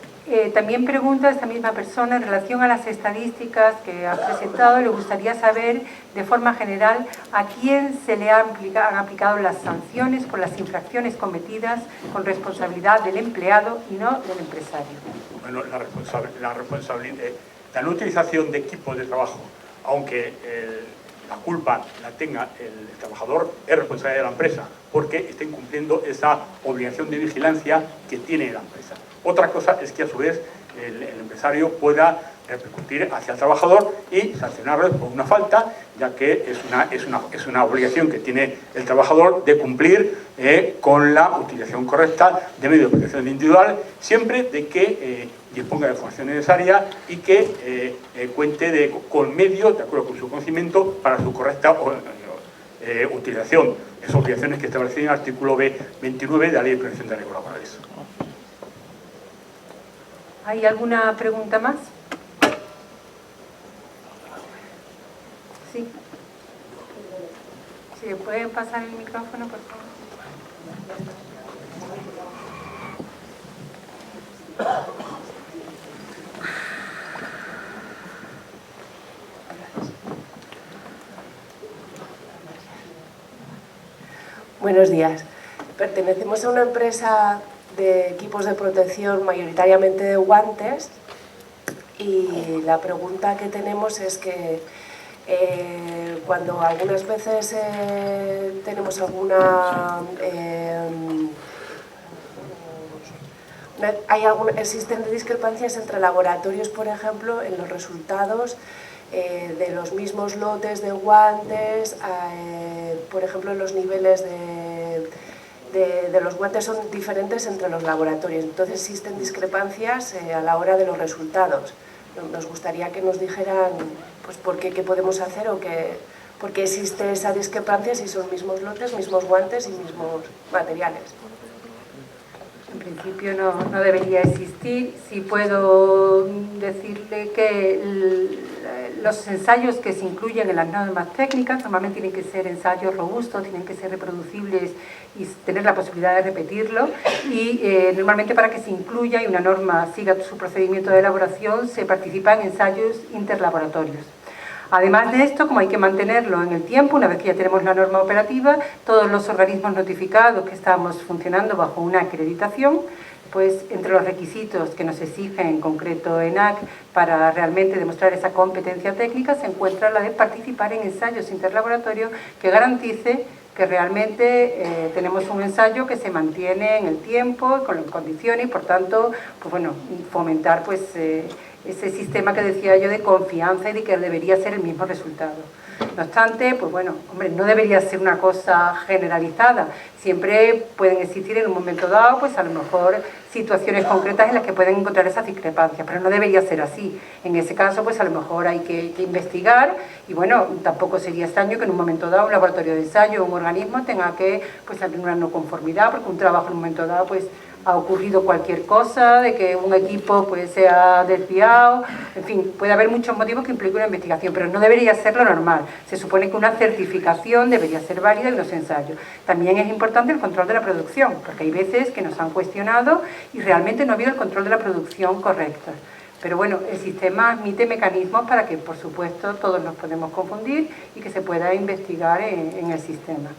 También pregunta esta misma persona en relación a las estadísticas que ha presentado. Le gustaría saber de forma general a quién se le han aplicado las sanciones por las infracciones cometidas con responsabilidad del empleado y no del empresario. Bueno, la no utilización de equipos de trabajo, aunque la culpa la tenga el trabajador, es responsabilidad de la empresa, porque está incumpliendo esa obligación de vigilancia que tiene la empresa. Otra cosa es que a su vez el empresario pueda repercutir hacia el trabajador y sancionarlo por una falta, ya que es una obligación que tiene el trabajador de cumplir con la utilización correcta de medios de protección individual, siempre de que disponga de información necesaria y que cuente con medios, de acuerdo con su conocimiento, para su correcta utilización. Esas obligaciones que establecen en el artículo 29 de la Ley de Prevención de Riesgos Laborales. ¿Hay alguna pregunta más? Sí. ¿Sí, pueden pasar el micrófono, por favor? Buenos días. Pertenecemos a una empresa de equipos de protección, mayoritariamente de guantes, y la pregunta que tenemos es que cuando algunas veces tenemos existen discrepancias entre laboratorios, por ejemplo, en los resultados de los mismos lotes de guantes, por ejemplo, los niveles de los guantes son diferentes entre los laboratorios, entonces existen discrepancias a la hora de los resultados. Nos gustaría que nos dijeran pues, qué podemos hacer o por qué existe esa discrepancia si son mismos lotes, mismos guantes y mismos materiales. En principio no debería existir. Sí puedo decirle que los ensayos que se incluyen en las normas técnicas normalmente tienen que ser ensayos robustos, tienen que ser reproducibles y tener la posibilidad de repetirlo, y normalmente para que se incluya y una norma siga su procedimiento de elaboración se participa en ensayos interlaboratorios. Además de esto, como hay que mantenerlo en el tiempo, una vez que ya tenemos la norma operativa, todos los organismos notificados que estamos funcionando bajo una acreditación, pues entre los requisitos que nos exige en concreto ENAC para realmente demostrar esa competencia técnica se encuentra la de participar en ensayos interlaboratorios que garantice que realmente tenemos un ensayo que se mantiene en el tiempo, con las condiciones y por tanto, pues bueno, fomentar pues ese sistema que decía yo de confianza y de que debería ser el mismo resultado. No obstante, pues bueno, hombre, no debería ser una cosa generalizada. Siempre pueden existir en un momento dado, pues a lo mejor situaciones concretas en las que pueden encontrar esas discrepancias, pero no debería ser así. En ese caso, pues a lo mejor hay que investigar y bueno, tampoco sería extraño que en un momento dado un laboratorio de ensayo o un organismo tenga que pues tener una no conformidad, porque un trabajo en un momento dado pues ha ocurrido cualquier cosa, de que un equipo pues se ha desviado, en fin, puede haber muchos motivos que impliquen una investigación, pero no debería ser lo normal. Se supone que una certificación debería ser válida en los ensayos. También es importante el control de la producción, porque hay veces que nos han cuestionado y realmente no ha habido el control de la producción correcta. Pero bueno, el sistema admite mecanismos para que, por supuesto, todos nos podemos confundir y que se pueda investigar en el sistema.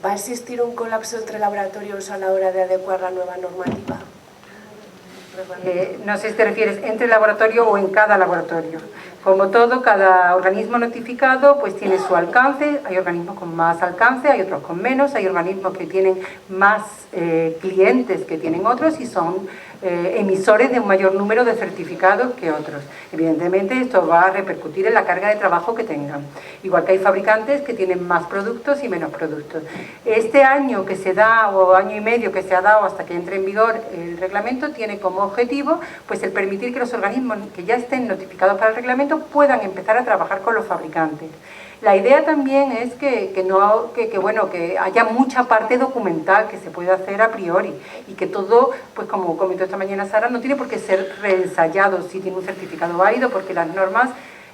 ¿Va a existir un colapso entre laboratorios a la hora de adecuar la nueva normativa? No sé si te refieres entre laboratorio o en cada laboratorio. Como todo, cada organismo notificado pues tiene su alcance, hay organismos con más alcance, hay otros con menos, hay organismos que tienen más clientes que tienen otros y son emisores de un mayor número de certificados que otros. Evidentemente esto va a repercutir en la carga de trabajo que tengan. Igual que hay fabricantes que tienen más productos y menos productos. Este año que se da, o año y medio que se ha dado hasta que entre en vigor el reglamento, tiene como objetivo pues el permitir que los organismos que ya estén notificados para el reglamento puedan empezar a trabajar con los fabricantes. La idea también es que haya mucha parte documental que se pueda hacer a priori y que todo, pues como comentó esta mañana Sara, no tiene por qué ser reensayado si tiene un certificado válido, porque las normas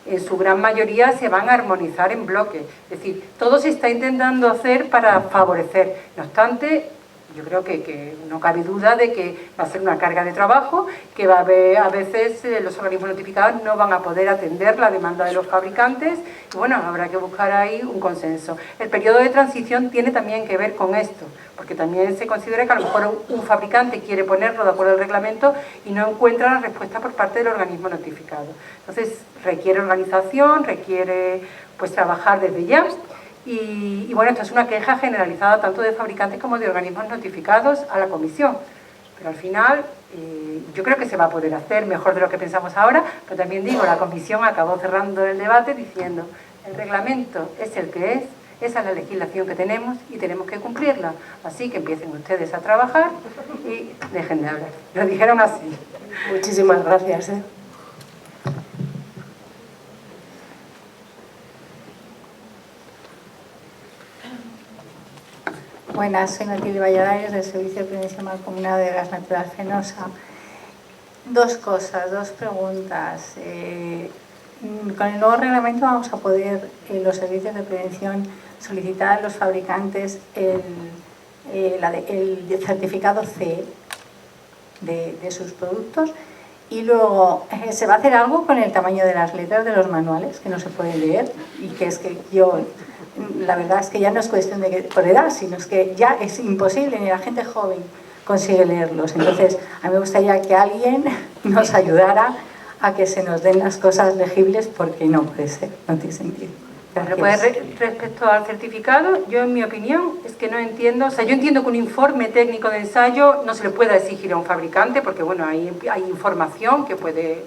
en su gran mayoría se van a armonizar en bloque. Es decir, todo se está intentando hacer para favorecer. No obstante, yo creo que no cabe duda de que va a ser una carga de trabajo, que va a haber, a veces los organismos notificados no van a poder atender la demanda de los fabricantes y bueno, habrá que buscar ahí un consenso. El periodo de transición tiene también que ver con esto, porque también se considera que a lo mejor un fabricante quiere ponerlo de acuerdo al reglamento y no encuentra la respuesta por parte del organismo notificado. Entonces requiere organización, requiere pues trabajar desde ya. Y bueno, esto es una queja generalizada tanto de fabricantes como de organismos notificados a la comisión. Pero al final yo creo que se va a poder hacer mejor de lo que pensamos ahora, pero también digo, la comisión acabó cerrando el debate diciendo el reglamento es el que es, esa es la legislación que tenemos y tenemos que cumplirla. Así que empiecen ustedes a trabajar y dejen de hablar. Lo dijeron así. Muchísimas gracias. Buenas, soy Matilde Valladares del Servicio de Prevención Mancomunado de Gas Natural Fenosa. Dos cosas, dos preguntas. Con el nuevo reglamento vamos a poder, los servicios de prevención, solicitar a los fabricantes el certificado CE de sus productos. Y luego, ¿se va a hacer algo con el tamaño de las letras de los manuales, que no se puede leer? Y que es que la verdad es que ya no es cuestión de que por edad, sino es que ya es imposible, ni la gente joven consigue leerlos. Entonces, a mí me gustaría que alguien nos ayudara a que se nos den las cosas legibles, porque no puede ser, no tiene sentido. Respecto al certificado, yo en mi opinión es que no entiendo, o sea, yo entiendo que un informe técnico de ensayo no se le pueda exigir a un fabricante, porque bueno, hay información que puede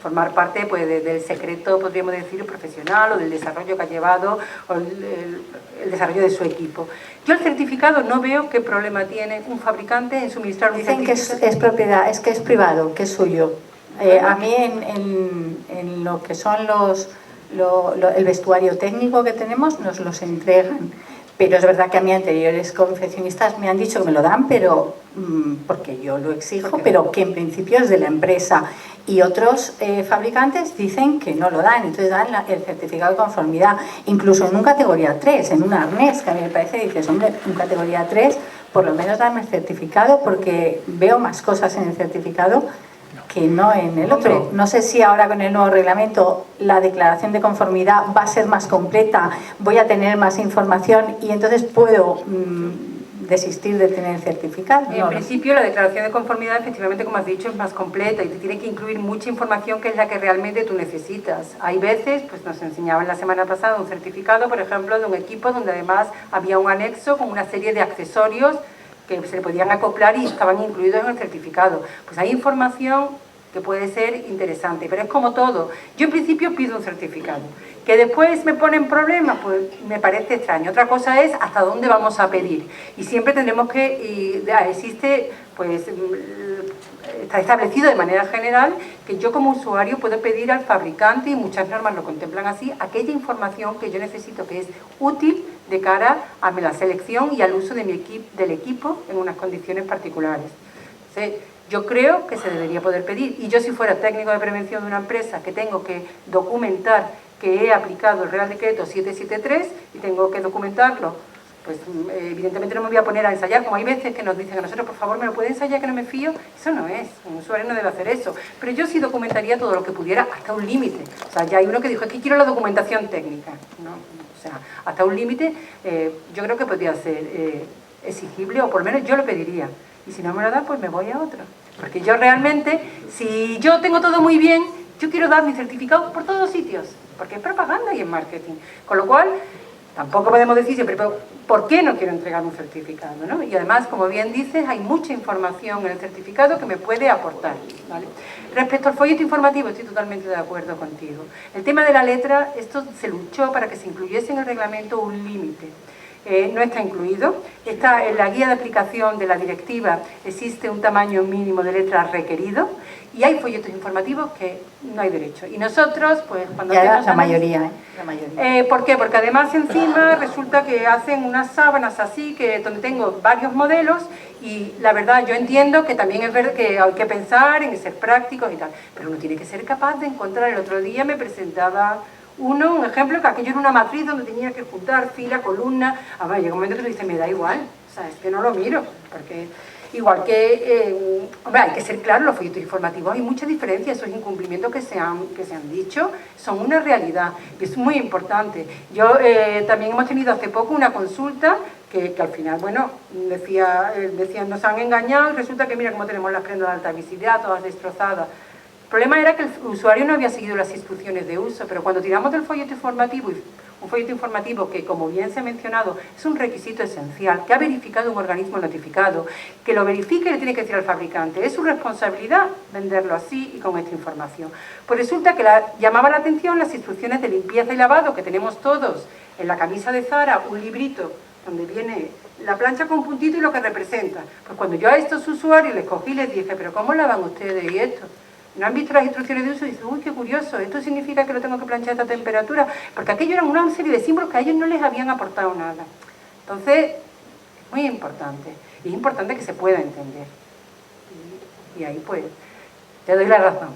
formar parte pues, del secreto, podríamos decir, profesional o del desarrollo que ha llevado o el desarrollo de su equipo. Yo el certificado no veo qué problema tiene un fabricante en suministrar un certificado. Dicen que es propiedad, es que es privado, que es suyo. A mí en lo que son el vestuario técnico que tenemos nos los entregan. Pero es verdad que a mí anteriores confeccionistas me han dicho que me lo dan, pero porque yo lo exijo, pero que en principio es de la empresa. Y otros fabricantes dicen que no lo dan, entonces dan el certificado de conformidad, incluso en un categoría 3, en un arnés, que a mí me parece, dices, hombre, un categoría 3, por lo menos dame el certificado, porque veo más cosas en el certificado que no en el otro. No sé si ahora con el nuevo reglamento la declaración de conformidad va a ser más completa, voy a tener más información y entonces puedo desistir de tener el certificado. En principio la declaración de conformidad, efectivamente, como has dicho, es más completa y te tiene que incluir mucha información que es la que realmente tú necesitas. Hay veces, pues nos enseñaban la semana pasada un certificado, por ejemplo, de un equipo donde además había un anexo con una serie de accesorios que se le podían acoplar y estaban incluidos en el certificado. Pues hay información que puede ser interesante, pero es como todo. Yo en principio pido un certificado. Que después me ponen problemas, pues me parece extraño. Otra cosa es hasta dónde vamos a pedir. Y siempre tendremos que, existe, pues, está establecido de manera general que yo como usuario puedo pedir al fabricante, y muchas normas lo contemplan así, aquella información que yo necesito que es útil de cara a la selección y al uso de del equipo en unas condiciones particulares. Entonces, yo creo que se debería poder pedir. Y yo, si fuera técnico de prevención de una empresa que tengo que documentar que he aplicado el Real Decreto 773 y tengo que documentarlo, pues evidentemente no me voy a poner a ensayar, como hay veces que nos dicen a nosotros, por favor, ¿me lo puede ensayar que no me fío? Eso no es, un usuario no debe hacer eso. Pero yo sí documentaría todo lo que pudiera hasta un límite. O sea, ya hay uno que dijo, es que quiero la documentación técnica, ¿no? O sea, hasta un límite yo creo que podría ser exigible, o por lo menos yo lo pediría. Y si no me lo da, pues me voy a otro. Porque yo realmente, si yo tengo todo muy bien, yo quiero dar mi certificado por todos los sitios, porque es propaganda y es marketing. Con lo cual, tampoco podemos decir siempre, pero ¿por qué no quiero entregar un certificado, ¿no? Y además, como bien dices, hay mucha información en el certificado que me puede aportar, ¿vale? Respecto al folleto informativo, estoy totalmente de acuerdo contigo. El tema de la letra, esto se luchó para que se incluyese en el reglamento un límite. No está incluido. Está en la guía de aplicación de la directiva, existe un tamaño mínimo de letra requerido, y hay folletos informativos que no hay derecho. Y nosotros, pues cuando ya la mayoría, la mayoría. ¿Por qué? Porque además encima resulta que hacen unas sábanas así, donde tengo varios modelos, y la verdad yo entiendo que también es verdad que hay que pensar en ser prácticos y tal, pero uno tiene que ser capaz de encontrar. El otro día me presentaba un ejemplo que aquello era una matriz donde tenía que juntar fila, columna. Ahora llega un momento que tú dices, me da igual, o sea, es que no lo miro, porque igual que, hombre, hay que ser claro, los folletos informativos hay mucha diferencia, esos incumplimientos que se han dicho son una realidad y es muy importante. Yo también hemos tenido hace poco una consulta que al final, bueno, decían, nos han engañado y resulta que mira cómo tenemos las prendas de alta visibilidad, todas destrozadas. El problema era que el usuario no había seguido las instrucciones de uso, pero cuando tiramos del folleto informativo, un folleto informativo que, como bien se ha mencionado, es un requisito esencial, que ha verificado un organismo notificado, que lo verifique y le tiene que decir al fabricante, es su responsabilidad venderlo así y con esta información. Pues resulta que llamaba la atención las instrucciones de limpieza y lavado que tenemos todos en la camisa de Zara, un librito donde viene la plancha con puntito y lo que representa. Pues cuando yo a estos usuarios les cogí y les dije, pero ¿cómo lavan ustedes y esto? ¿No han visto las instrucciones de uso? Y dicen, uy, qué curioso, esto significa que lo tengo que planchar a esta temperatura, porque aquello eran una serie de símbolos que a ellos no les habían aportado nada. Entonces, es muy importante, y es importante que se pueda entender. Y ahí pues, te doy la razón.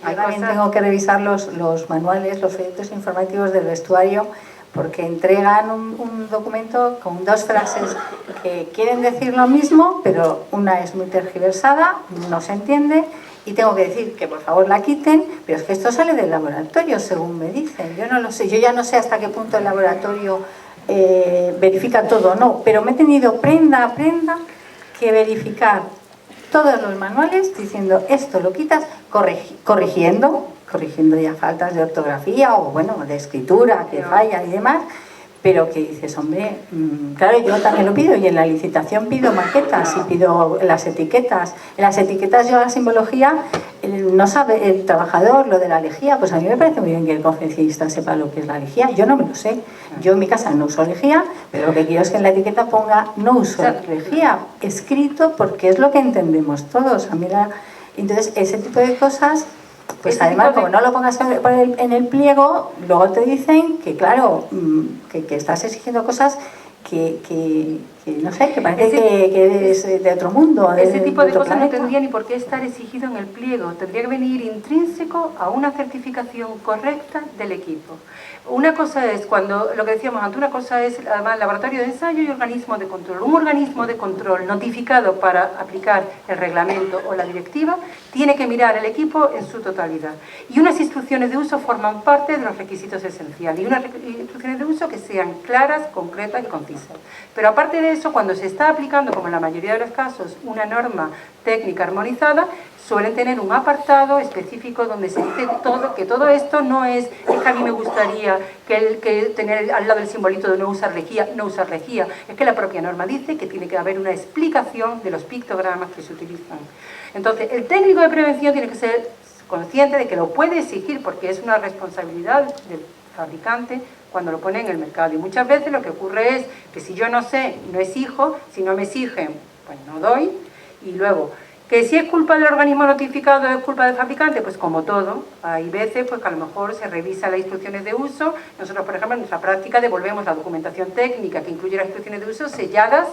Yo también tengo que revisar los manuales, los folletos informativos del vestuario, porque entregan un documento con 2 frases que quieren decir lo mismo, pero una es muy tergiversada, no se entiende, y tengo que decir que por favor la quiten, pero es que esto sale del laboratorio, según me dicen. Yo no lo sé, yo ya no sé hasta qué punto el laboratorio verifica todo o no, pero me he tenido prenda a prenda que verificar todos los manuales diciendo esto lo quitas, corrigiendo ya faltas de ortografía o bueno, de escritura que fallan y demás, pero que dices, hombre, claro, yo también lo pido, y en la licitación pido maquetas y pido las etiquetas. En las etiquetas yo la simbología, no sabe el trabajador lo de la lejía, pues a mí me parece muy bien que el conferencista sepa lo que es la lejía, yo no me lo sé. Yo en mi casa no uso lejía, pero lo que quiero es que en la etiqueta ponga no uso lejía, escrito, porque es lo que entendemos todos. A mí entonces, ese tipo de cosas, pues además, como no lo pongas en el pliego, luego te dicen que, claro, que estás exigiendo cosas que no sé, que parece que es de otro mundo. Ese tipo de cosas planeta. no tendría ni por qué estar exigido en el pliego, tendría que venir intrínseco a una certificación correcta del equipo. Una cosa es, cuando lo que decíamos antes, una cosa es además laboratorio de ensayo y organismo de control. Un organismo de control notificado para aplicar el reglamento o la directiva tiene que mirar el equipo en su totalidad. Y unas instrucciones de uso forman parte de los requisitos esenciales, y unas instrucciones de uso que sean claras, concretas y concisas. Pero aparte de de eso, cuando se está aplicando, como en la mayoría de los casos, una norma técnica armonizada, suelen tener un apartado específico donde se dice que todo esto no es que a mí me gustaría que tener al lado el simbolito de no usar lejía, es que la propia norma dice que tiene que haber una explicación de los pictogramas que se utilizan. Entonces, el técnico de prevención tiene que ser consciente de que lo puede exigir porque es una responsabilidad del fabricante cuando lo pone en el mercado. Y muchas veces lo que ocurre es que si yo no sé, no exijo, si no me exigen, pues no doy. Y luego, que si es culpa del organismo notificado o es culpa del fabricante, pues como todo, hay veces pues que a lo mejor se revisan las instrucciones de uso. Nosotros, por ejemplo, en nuestra práctica devolvemos la documentación técnica que incluye las instrucciones de uso selladas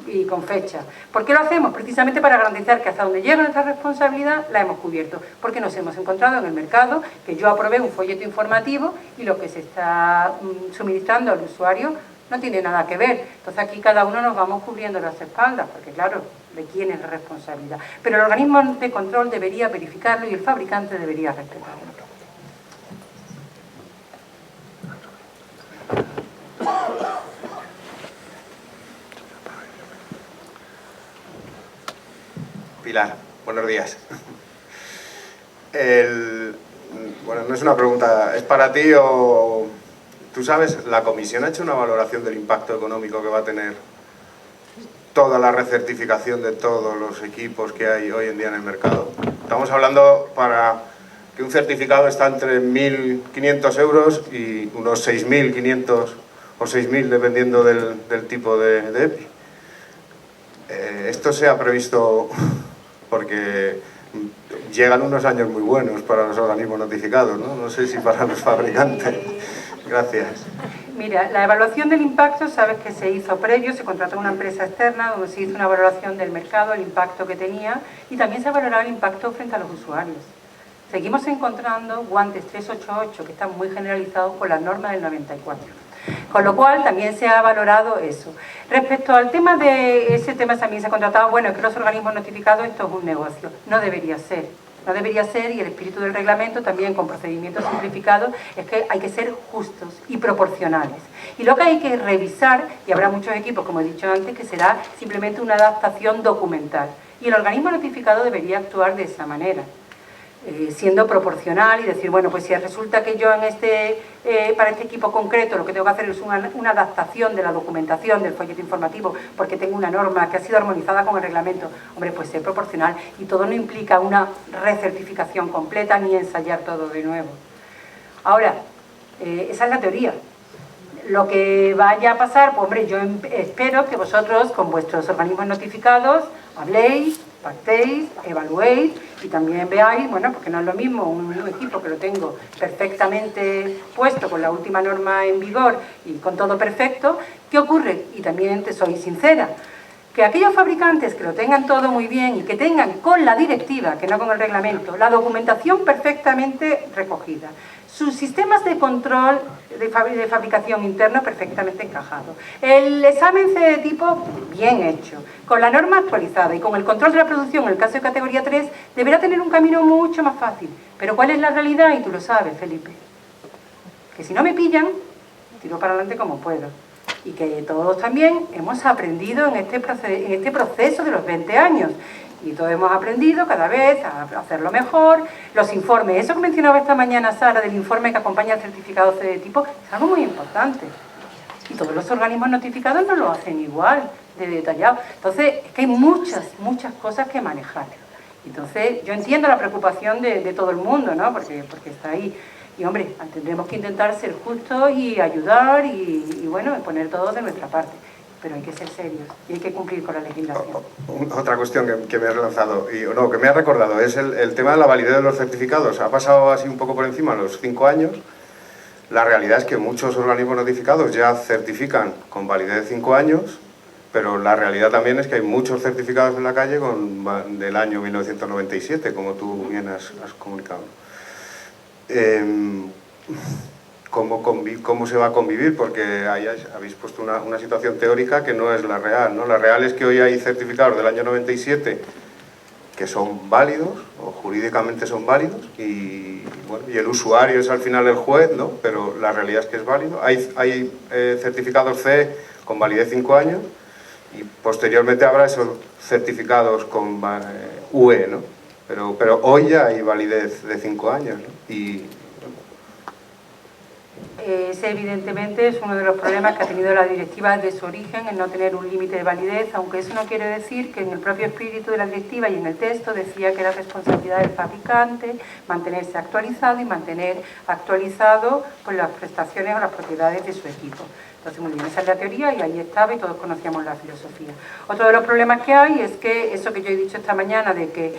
y con fecha. ¿Por qué lo hacemos? Precisamente para garantizar que hasta donde llega nuestra responsabilidad la hemos cubierto, porque nos hemos encontrado en el mercado que yo aprobé un folleto informativo y lo que se está suministrando al usuario no tiene nada que ver. Entonces aquí cada uno nos vamos cubriendo las espaldas, porque claro, de quién es la responsabilidad. Pero el organismo de control debería verificarlo y el fabricante debería respetarlo. Pilar, buenos días. Bueno, no es una pregunta, ¿es para ti o...? Tú sabes, la comisión ha hecho una valoración del impacto económico que va a tener toda la recertificación de todos los equipos que hay hoy en día en el mercado. Estamos hablando para que un certificado está entre 1.500 euros y unos 6.500 o 6.000 dependiendo del tipo de EPI. Esto se ha previsto porque llegan unos años muy buenos para los organismos notificados, ¿no? No sé si para los fabricantes. Gracias. Mira, la evaluación del impacto, sabes que se hizo previo, se contrató una empresa externa donde se hizo una valoración del mercado, el impacto que tenía y también se valoraba el impacto frente a los usuarios. Seguimos encontrando guantes 388 que están muy generalizados por la norma del 94. Con lo cual también se ha valorado eso. Respecto al tema de ese tema también se ha contratado, bueno, es que los organismos notificados esto es un negocio, no debería ser. No debería ser, y el espíritu del reglamento también con procedimientos simplificados, es que hay que ser justos y proporcionales. Y lo que hay que revisar, y habrá muchos equipos, como he dicho antes, que será simplemente una adaptación documental. Y el organismo notificado debería actuar de esa manera, siendo proporcional y decir, bueno, pues si resulta que yo para este equipo concreto lo que tengo que hacer es una adaptación de la documentación del folleto informativo porque tengo una norma que ha sido armonizada con el reglamento, hombre, pues ser proporcional y todo no implica una recertificación completa ni ensayar todo de nuevo. Ahora, esa es la teoría. Lo que vaya a pasar, pues hombre, yo espero que vosotros con vuestros organismos notificados habléis, pactéis, evaluéis y también veáis, bueno, porque no es lo mismo un equipo que lo tengo perfectamente puesto con la última norma en vigor y con todo perfecto, ¿qué ocurre? Y también te soy sincera, que aquellos fabricantes que lo tengan todo muy bien y que tengan con la directiva, que no con el reglamento, la documentación perfectamente recogida, sus sistemas de control de fabricación interno perfectamente encajados, el examen C de tipo bien hecho, con la norma actualizada y con el control de la producción, en el caso de categoría 3, deberá tener un camino mucho más fácil. Pero ¿cuál es la realidad? Y tú lo sabes, Felipe. Que si no me pillan, tiro para adelante como puedo. Y que todos también hemos aprendido en este proceso de los 20 años. Y todos hemos aprendido cada vez a hacerlo mejor. Los informes, eso que mencionaba esta mañana Sara, del informe que acompaña al certificado C de tipo, es algo muy importante. Y todos los organismos notificados no lo hacen igual, de detallado. Entonces, es que hay muchas cosas que manejar. Entonces, yo entiendo la preocupación de todo el mundo, ¿no? Porque está ahí. Y, hombre, tendremos que intentar ser justos y ayudar y bueno, poner todo de nuestra parte. Pero hay que ser serios y hay que cumplir con la legislación. Otra cuestión que me has lanzado, que me has recordado, es el tema de la validez de los certificados. Ha pasado así un poco por encima los 5 años. La realidad es que muchos organismos notificados ya certifican con validez de 5 años, pero la realidad también es que hay muchos certificados en la calle del año 1997, como tú bien has comunicado. ¿Cómo se va a convivir? Porque ahí habéis puesto una situación teórica que no es la real, ¿no? La real es que hoy hay certificados del año 97 que son válidos, o jurídicamente son válidos, y el usuario es al final el juez, ¿no? Pero la realidad es que es válido. Hay certificados C con validez 5 años, y posteriormente habrá esos certificados con UE, ¿no? Pero hoy ya hay validez de 5 años, ¿no? Y Ese evidentemente es uno de los problemas que ha tenido la directiva desde su origen, el no tener un límite de validez, aunque eso no quiere decir que en el propio espíritu de la directiva y en el texto decía que era responsabilidad del fabricante mantenerse actualizado y mantener actualizado pues, las prestaciones o las propiedades de su equipo. Entonces, muy bien, esa es la teoría y ahí estaba y todos conocíamos la filosofía. Otro de los problemas que hay es que eso que yo he dicho esta mañana de que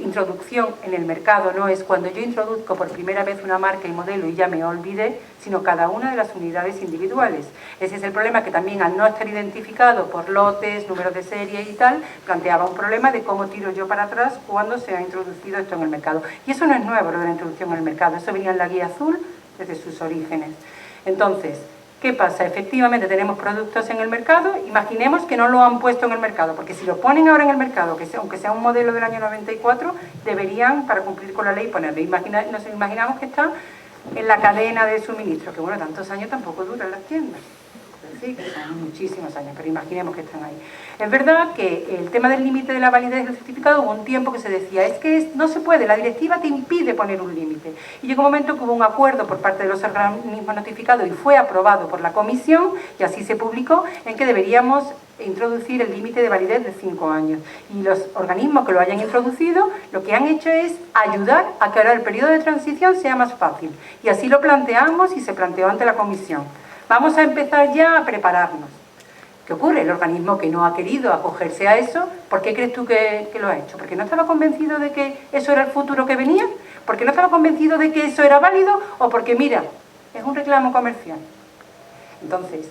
introducción en el mercado no es cuando yo introduzco por primera vez una marca y modelo y ya me olvidé, sino cada una de las unidades individuales. Ese es el problema que también al no estar identificado por lotes, números de serie y tal, planteaba un problema de cómo tiro yo para atrás cuando se ha introducido esto en el mercado. Y eso no es nuevo, lo de la introducción en el mercado, eso venía en la guía azul desde sus orígenes. Entonces, ¿qué pasa? Efectivamente tenemos productos en el mercado, imaginemos que no lo han puesto en el mercado, porque si lo ponen ahora en el mercado, aunque sea un modelo del año 94, deberían, para cumplir con la ley, ponerlo. Nos imaginamos que está en la cadena de suministro, que bueno, tantos años tampoco duran las tiendas. Sí, que son muchísimos años, pero imaginemos que están ahí. Es verdad que el tema del límite de la validez del certificado hubo un tiempo que se decía, es que no se puede, la directiva te impide poner un límite. Y llegó un momento que hubo un acuerdo por parte de los organismos notificados y fue aprobado por la comisión, y así se publicó, en que deberíamos introducir el límite de validez de 5 años. Y los organismos que lo hayan introducido, lo que han hecho es ayudar a que ahora el periodo de transición sea más fácil. Y así lo planteamos y se planteó ante la comisión. Vamos a empezar ya a prepararnos. ¿Qué ocurre? El organismo que no ha querido acogerse a eso, ¿por qué crees tú que lo ha hecho? ¿Porque no estaba convencido de que eso era el futuro que venía? ¿Porque no estaba convencido de que eso era válido? ¿O porque, mira, es un reclamo comercial? Entonces,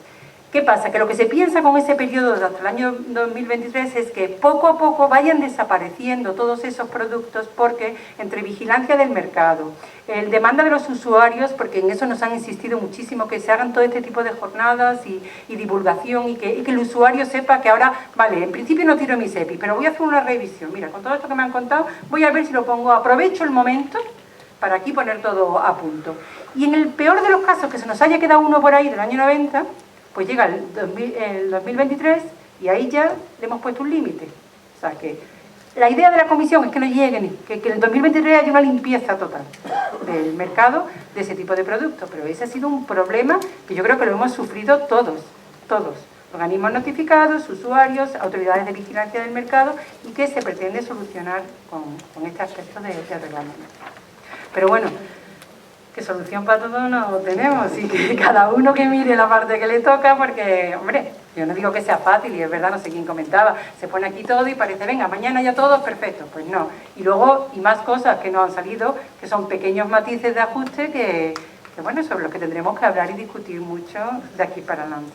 ¿qué pasa? Que lo que se piensa con ese periodo hasta el año 2023 es que poco a poco vayan desapareciendo todos esos productos porque entre vigilancia del mercado, el demanda de los usuarios, porque en eso nos han insistido muchísimo, que se hagan todo este tipo de jornadas y divulgación y que el usuario sepa que ahora, vale, en principio no tiro mis EPI, pero voy a hacer una revisión. Mira, con todo esto que me han contado, voy a ver si lo pongo, aprovecho el momento para aquí poner todo a punto. Y en el peor de los casos, que se nos haya quedado uno por ahí del año 90, pues llega el 2023 y ahí ya le hemos puesto un límite. O sea que la idea de la comisión es que no lleguen, que en el 2023 haya una limpieza total del mercado de ese tipo de productos, pero ese ha sido un problema que yo creo que lo hemos sufrido todos, organismos notificados, usuarios, autoridades de vigilancia del mercado y que se pretende solucionar con este aspecto de reglamento. Pero bueno, que solución para todo no tenemos y que cada uno que mire la parte que le toca, porque, hombre, yo no digo que sea fácil y es verdad, no sé quién comentaba, se pone aquí todo y parece, venga, mañana ya todo perfecto, pues no. Y luego, y más cosas que no han salido, que son pequeños matices de ajuste que bueno, sobre los que tendremos que hablar y discutir mucho de aquí para adelante.